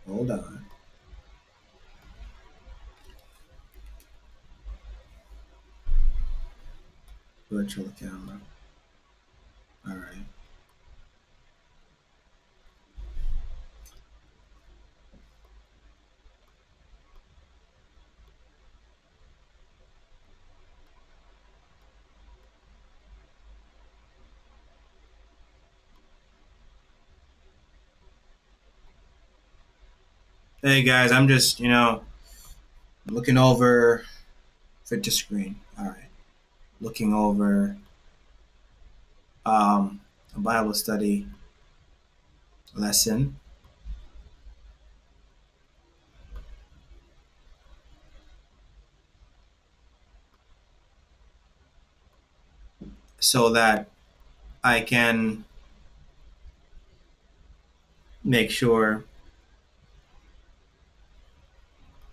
Hold on. Virtual camera. All right. Hey guys, I'm just, looking over fit to screen. All right. Looking over a Bible study lesson so that I can make sure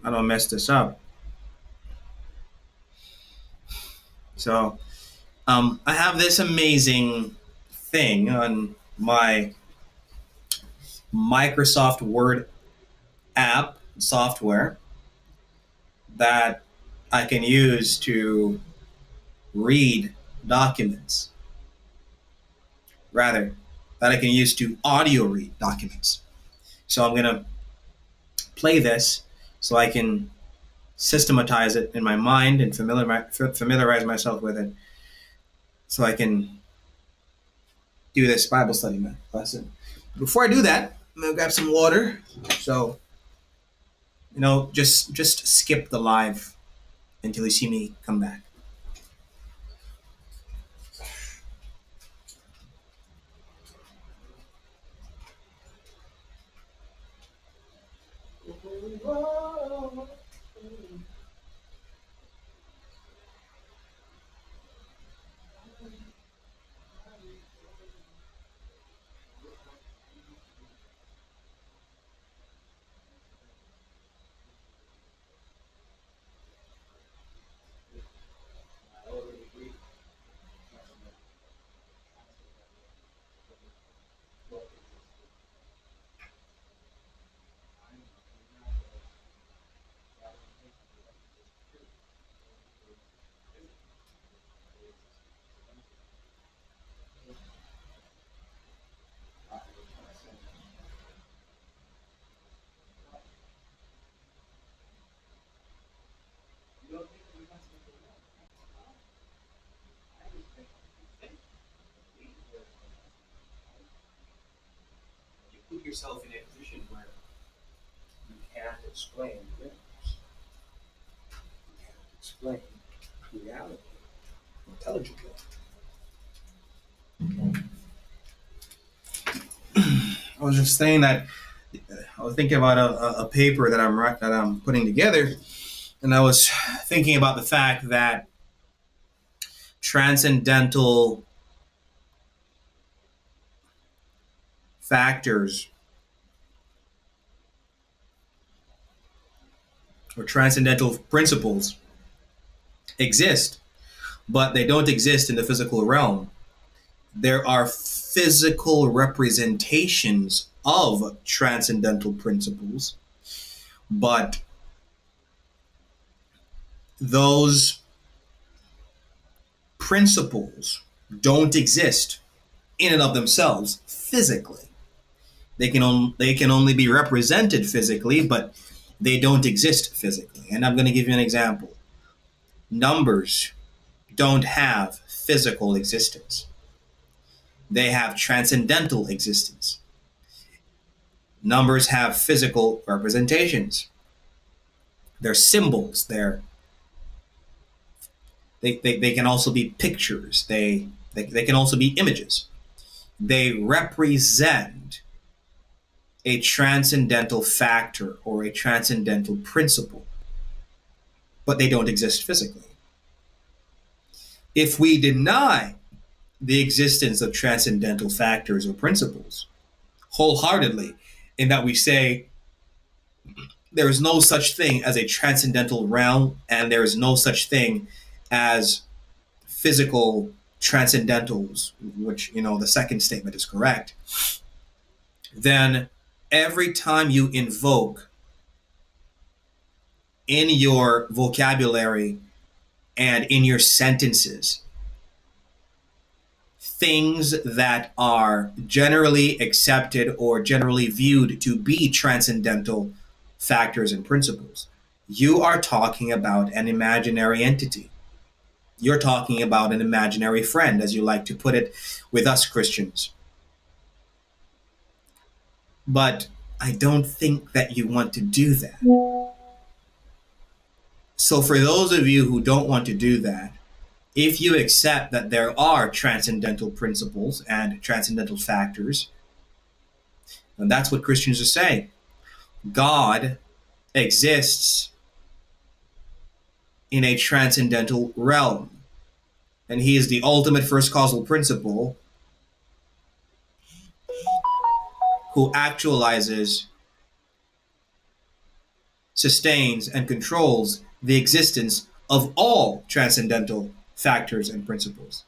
I don't mess this up. So, I have this amazing thing on my Microsoft Word app software that I can use to read documents, rather, that I can use to audio read documents. So I'm going to play this so I can systematize it in my mind and familiarize myself with it so I can do this Bible study lesson. Before I do that, I'm going to grab some water. So, just skip the live until you see me come back. You put yourself in a position where you can't explain things. You can't explain reality intelligently. I was just saying that I was thinking about a paper that I'm putting together, and I was thinking about the fact that transcendental factors or transcendental principles exist, but they don't exist in the physical realm. There are physical representations of transcendental principles, but those principles don't exist in and of themselves physically. They can only be represented physically, but they don't exist physically. And I'm going to give you an example. Numbers don't have physical existence. They have transcendental existence. Numbers have physical representations. They're symbols. They can also be pictures. They can also be images. They represent a transcendental factor or a transcendental principle, but they don't exist physically. If we deny the existence of transcendental factors or principles wholeheartedly, in that we say there is no such thing as a transcendental realm and there is no such thing as physical transcendentals, which, the second statement is correct, then every time you invoke in your vocabulary and in your sentences things that are generally accepted or generally viewed to be transcendental factors and principles, you are talking about an imaginary entity. You're talking about an imaginary friend, as you like to put it with us Christians. But I don't think that you want to do that. So, for those of you who don't want to do that, if you accept that there are transcendental principles and transcendental factors, and that's what Christians are saying, God exists in a transcendental realm, and he is the ultimate first causal principle who actualizes, sustains, and controls the existence of all transcendental factors and principles.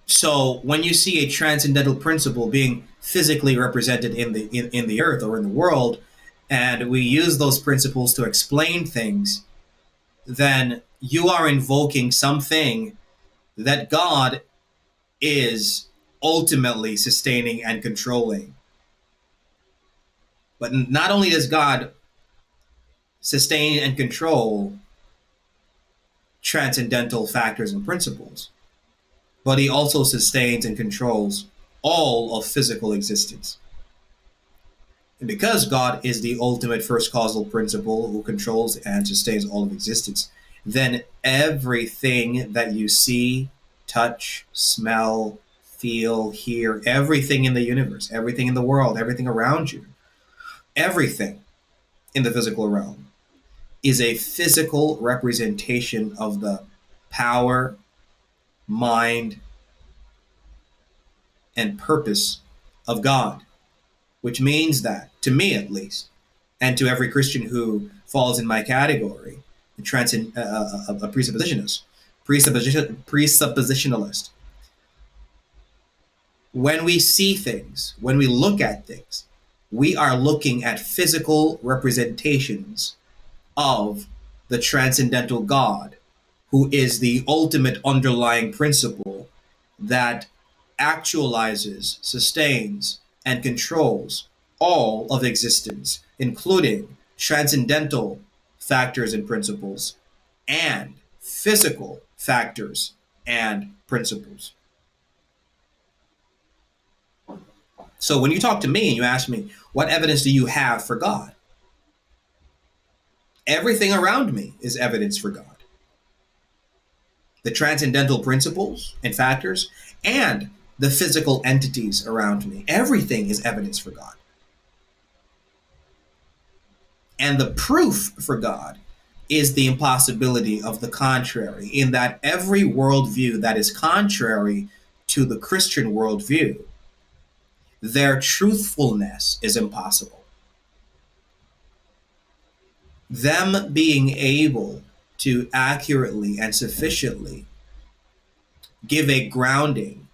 So when you see a transcendental principle being physically represented in the earth or in the world, and we use those principles to explain things, then you are invoking something that God is ultimately sustaining and controlling. But not only does God sustain and control transcendental factors and principles, but he also sustains and controls all of physical existence. And because God is the ultimate first causal principle who controls and sustains all of existence, then everything that you see, touch, smell, feel, hear, everything in the universe, everything in the world, everything around you, everything in the physical realm is a physical representation of the power, mind, and purpose of God, which means that, to me at least, and to every Christian who falls in my category, a presuppositionalist, when we see things, when we look at things, we are looking at physical representations of the transcendental God, who is the ultimate underlying principle that actualizes, sustains, and controls all of existence, including transcendental factors and principles and physical factors and principles. So when you talk to me and you ask me, what evidence do you have for God? Everything around me is evidence for God. The transcendental principles and factors and the physical entities around me. Everything is evidence for God. And the proof for God is the impossibility of the contrary, in that every worldview that is contrary to the Christian worldview, their truthfulness is impossible. Them being able to accurately and sufficiently give a grounding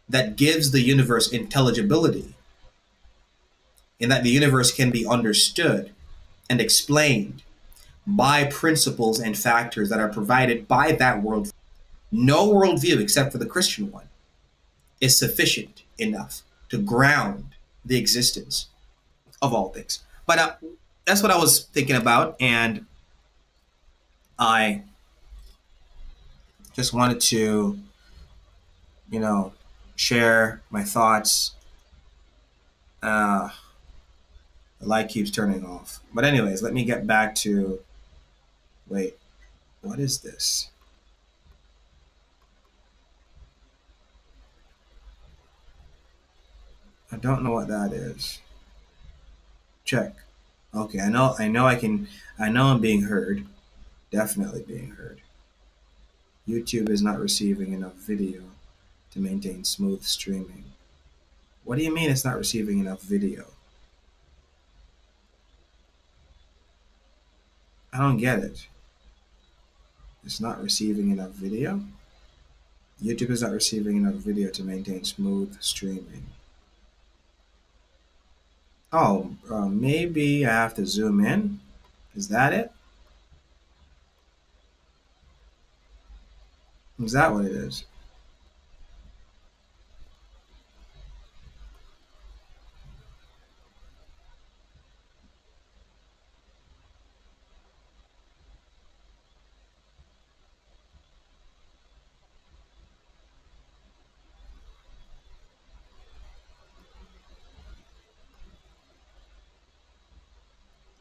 that gives the universe intelligibility, in that the universe can be understood and explained by principles and factors that are provided by that worldview. No worldview except for the Christian one is sufficient enough to ground the existence of all things. But that's what I was thinking about, and I just wanted to, share my thoughts. The light keeps turning off. But anyways, let me get back to, wait, what is this? I don't know what that is. Check. Okay, I know I'm being heard. Definitely being heard. YouTube is not receiving enough video to maintain smooth streaming. What do you mean it's not receiving enough video? I don't get it. It's not receiving enough video? YouTube is not receiving enough video to maintain smooth streaming. Oh, maybe I have to zoom in. Is that it? Is that what it is?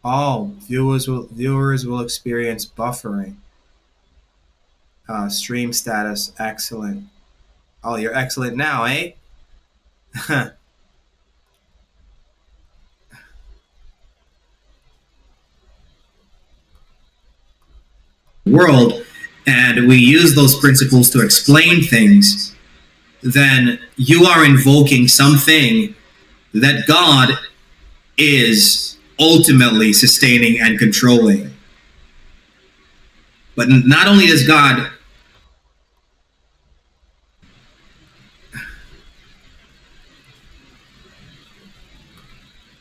Oh, viewers will experience buffering. Stream status excellent. Oh, you're excellent now, eh? World, and we use those principles to explain things, then you are invoking something that God is ultimately sustaining and controlling. But not only does God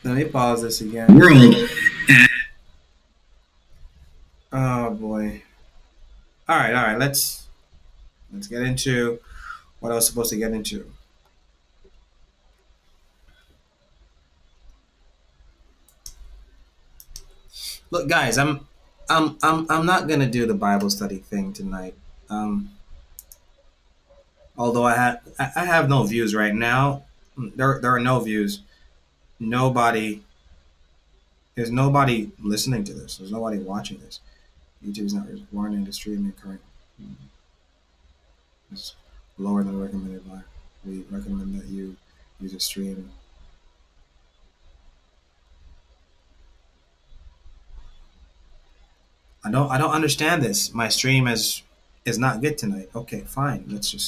let me pause this again. World and oh boy. All right, let's get into what I was supposed to get into. Look, guys, I'm not gonna do the Bible study thing tonight. Um, although I have no views right now. There are no views. Nobody there's nobody listening to this. There's nobody watching this. YouTube is not warning the streaming current. It's lower than recommended by. We recommend that you use a stream. I don't understand this. My stream is not good tonight. Okay, fine. Let's just